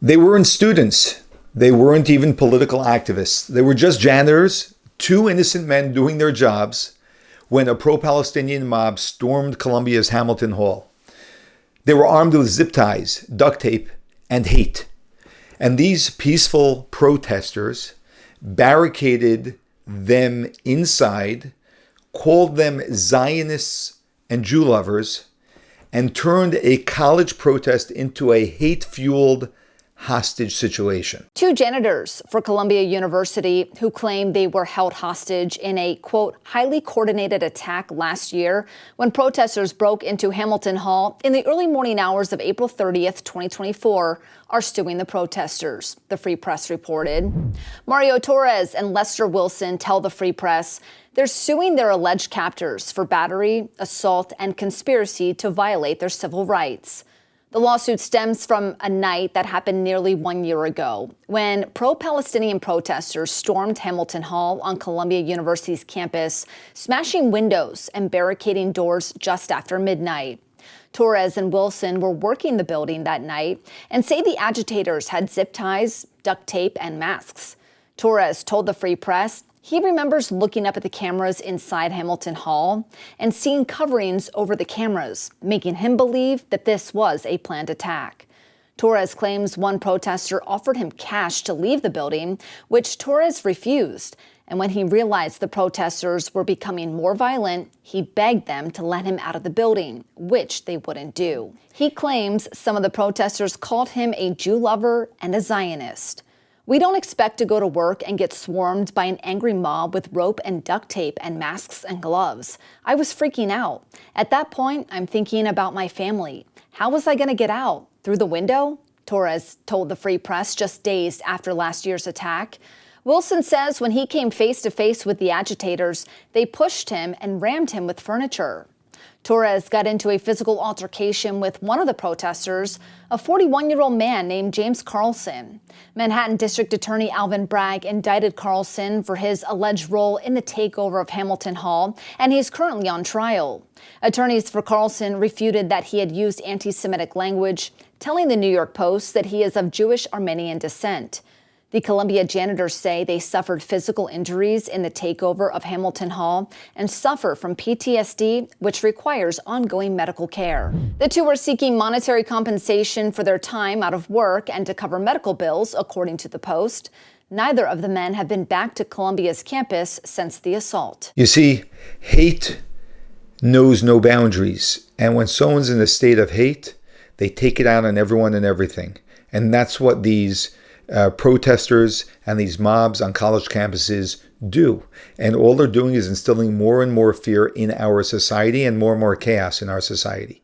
They weren't students. They weren't even political activists. They were just janitors, two innocent men doing their jobs when a pro-Palestinian mob stormed Columbia's Hamilton Hall. They were armed with zip ties, duct tape, and hate. And these peaceful protesters barricaded them inside, called them Zionists and Jew lovers, and turned a college protest into a hate-fueled hostage situation. Two janitors for Columbia University who claimed they were held hostage in a, quote, highly coordinated attack last year when protesters broke into Hamilton Hall in the early morning hours of April 30th, 2024, are suing the protesters, the Free Press reported. Mario Torres and Lester Wilson tell the Free Press they're suing their alleged captors for battery, assault, and conspiracy to violate their civil rights. The lawsuit stems from a night that happened nearly 1 year ago when pro-Palestinian protesters stormed Hamilton Hall on Columbia University's campus, smashing windows and barricading doors just after midnight. Torres and Wilson were working the building that night and say the agitators had zip ties, duct tape, and masks. Torres told the Free Press he remembers looking up at the cameras inside Hamilton Hall and seeing coverings over the cameras, making him believe that this was a planned attack. Torres claims one protester offered him cash to leave the building, which Torres refused. And when he realized the protesters were becoming more violent, he begged them to let him out of the building, which they wouldn't do. He claims some of the protesters called him a Jew lover and a Zionist. We don't expect to go to work and get swarmed by an angry mob with rope and duct tape and masks and gloves. I was freaking out. At that point, I'm thinking about my family. How was I going to get out? Through the window? Torres told the Free Press just days after last year's attack. Wilson says when he came face to face with the agitators, they pushed him and rammed him with furniture. Torres got into a physical altercation with one of the protesters, a 41-year-old man named James Carlson. Manhattan District Attorney Alvin Bragg indicted Carlson for his alleged role in the takeover of Hamilton Hall, and he's currently on trial. Attorneys for Carlson refuted that he had used anti-Semitic language, telling the New York Post that he is of Jewish Armenian descent. The Columbia janitors say they suffered physical injuries in the takeover of Hamilton Hall and suffer from PTSD, which requires ongoing medical care. The two are seeking monetary compensation for their time out of work and to cover medical bills, according to the Post. Neither of the men have been back to Columbia's campus since the assault. You see, hate knows no boundaries. And when someone's in a state of hate, they take it out on everyone and everything. And that's what these protesters and these mobs on college campuses do. And all they're doing is instilling more and more fear in our society and more chaos in our society.